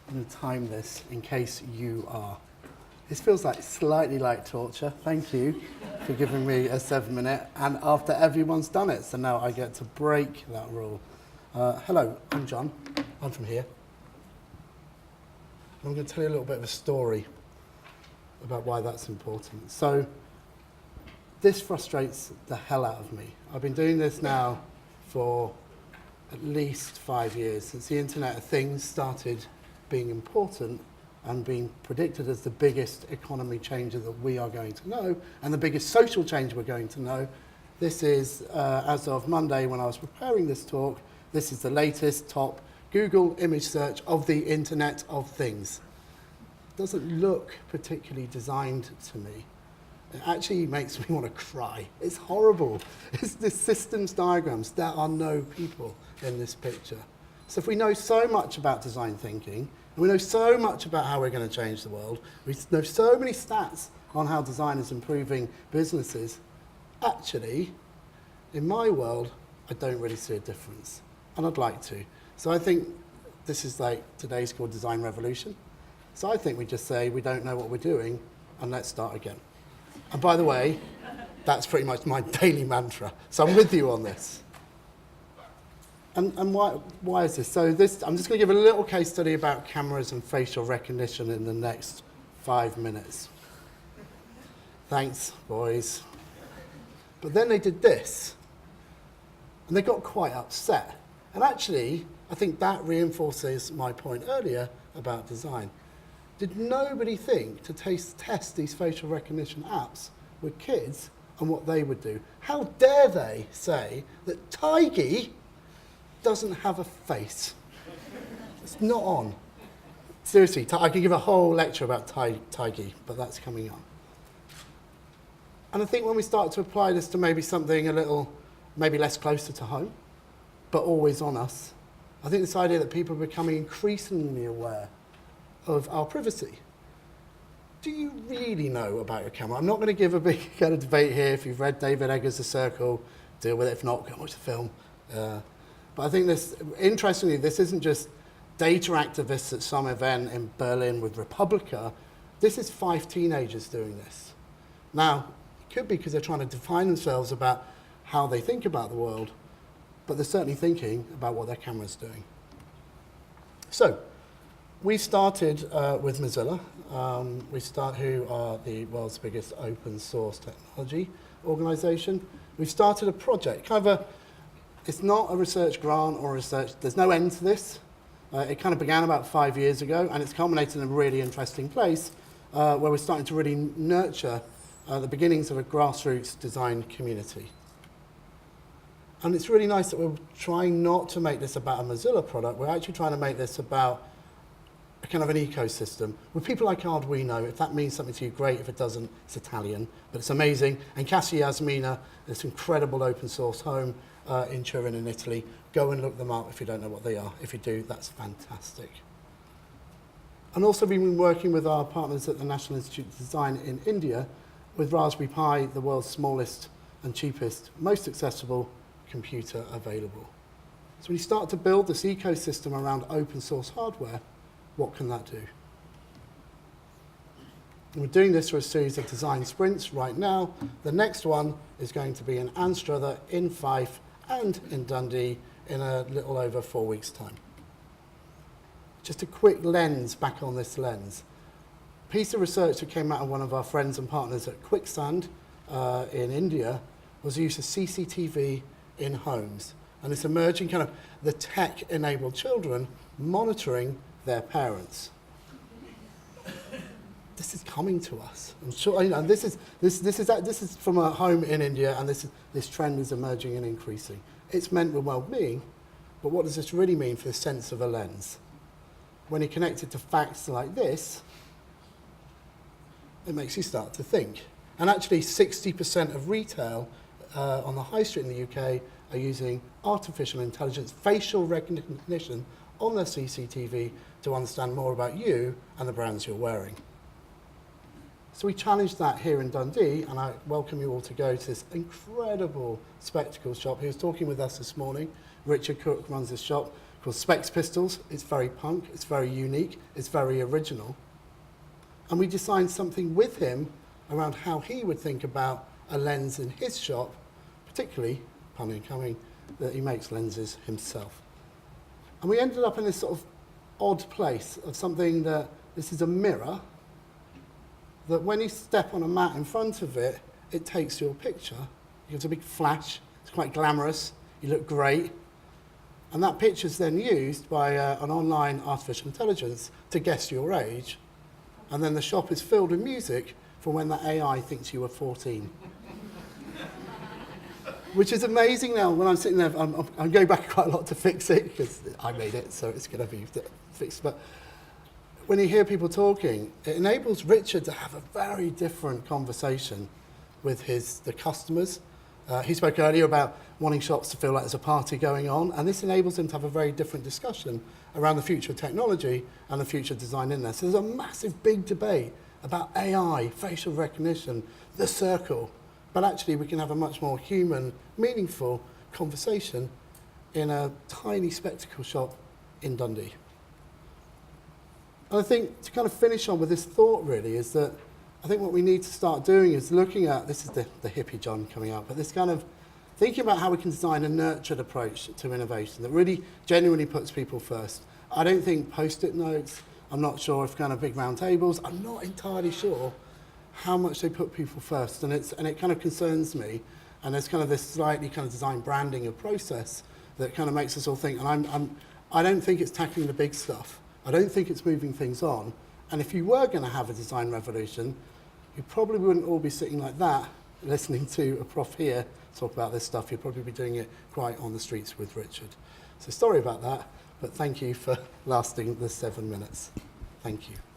I'm going to time this in case you are. This feels like slightly like torture. Thank you for giving me a 7-minute. And after everyone's done it, so now I get to break that rule. Hello, I'm John. I'm from here. I'm going to tell you a little bit of a story about why that's important. So this frustrates the hell out of me. I've been doing this now for at least 5 years, since the Internet of Things started being important and being predicted as the biggest economy changer that we are going to know, and the biggest social change we're going to know. This is, as of Monday when I was preparing this talk, this is the latest top Google image search of the Internet of Things. It doesn't look particularly designed to me. It actually makes me want to cry. It's horrible. It's the systems diagrams. There are no people in this picture. So if we know so much about design thinking, and we know so much about how we're going to change the world, we know so many stats on how design is improving businesses, actually, in my world, I don't really see a difference. And I'd like to. So I think this is like today's called design revolution. So I think we just say we don't know what we're doing and let's start again. And by the way, that's pretty much my daily mantra. So I'm with you on this. And why is this? So this, I'm just going to give a little case study about cameras and facial recognition in the next 5 minutes. Thanks, boys. But then they did this, and they got quite upset. And actually, I think that reinforces my point earlier about design. Did nobody think to test these facial recognition apps with kids and what they would do? How dare they say that Tiggy doesn't have a face? It's not on. Seriously, I could give a whole lecture about Tiggy, but that's coming on. And I think when we start to apply this to maybe something a little, maybe less closer to home, but always on us, I think this idea that people are becoming increasingly aware of our privacy. Do you really know about your camera? I'm not going to give a big kind of debate here. If you've read David Eggers' The Circle, deal with it. If not, go and watch the film. But I think this, interestingly, this isn't just data activists at some event in Berlin with Republica. This is 5 teenagers doing this. Now, it could be because they're trying to define themselves about how they think about the world, but they're certainly thinking about what their camera's doing. So, we started with Mozilla, who are the world's biggest open source technology organization. We've started a project, it's not a research grant or research, there's no end to this. It kind of began about 5 years ago, and it's culminated in a really interesting place where we're starting to really nurture the beginnings of a grassroots design community. And it's really nice that we're trying not to make this about a Mozilla product, we're actually trying to make this about a kind of an ecosystem with people like Arduino. If that means something to you, great. If it doesn't, it's Italian, but it's amazing. And Casa Yasmina, this incredible open source home in Turin in Italy. Go and look them up if you don't know what they are. If you do, that's fantastic. And also we've been working with our partners at the National Institute of Design in India with Raspberry Pi, the world's smallest and cheapest, most accessible computer available. So when you start to build this ecosystem around open source hardware, what can that do? And we're doing this through a series of design sprints right now. The next one is going to be in Anstruther, in Fife, and in Dundee in a little over 4 weeks' time. Just a quick lens back on this lens. A piece of research that came out of one of our friends and partners at Quicksand in India was the use of CCTV in homes. And this emerging kind of the tech-enabled children monitoring their parents. This is coming to us. I'm sure, and this is from a home in India, and this trend is emerging and increasing. It's meant with well-being, but what does this really mean for the sense of a lens? When you're connected to facts like this, it makes you start to think. And actually, 60% of retail on the high street in the UK are using artificial intelligence, facial recognition on their CCTV to understand more about you and the brands you're wearing. So we challenged that here in Dundee, and I welcome you all to go to this incredible spectacle shop. He was talking with us this morning. Richard Cook runs this shop. called Specs Pistols. It's very punk, it's very unique, it's very original. And we designed something with him around how he would think about a lens in his shop, particularly, pun incoming, that he makes lenses himself. And we ended up in this sort of odd place of something that, this is a mirror, that when you step on a mat in front of it, it takes your picture. It gives a big flash, it's quite glamorous, you look great. And that picture is then used by an online artificial intelligence to guess your age. And then the shop is filled with music from when the AI thinks you were 14. Which is amazing now. When I'm sitting there, I'm going back quite a lot to fix it, because I made it, so it's going to be fixed. But when you hear people talking, it enables Richard to have a very different conversation with the customers. He spoke earlier about wanting shops to feel like there's a party going on, and this enables him to have a very different discussion around the future of technology and the future of design in there. So there's a massive, big debate about AI, facial recognition, the circle, but actually we can have a much more human, meaningful conversation in a tiny spectacle shop in Dundee. And I think to kind of finish on with this thought really is that I think what we need to start doing is looking at, this is the hippie John coming out, but this kind of thinking about how we can design a nurtured approach to innovation that really genuinely puts people first. I don't think post-it notes, I'm not sure if kind of big round tables, I'm not entirely sure how much they put people first, and it kind of concerns me. And there's kind of this slightly kind of design branding of process that kind of makes us all think, and I don't think it's tackling the big stuff. I don't think it's moving things on. And if you were going to have a design revolution, you probably wouldn't all be sitting like that, listening to a prof here talk about this stuff. You'd probably be doing it quite on the streets with Richard. So sorry about that, but thank you for lasting the 7 minutes. Thank you.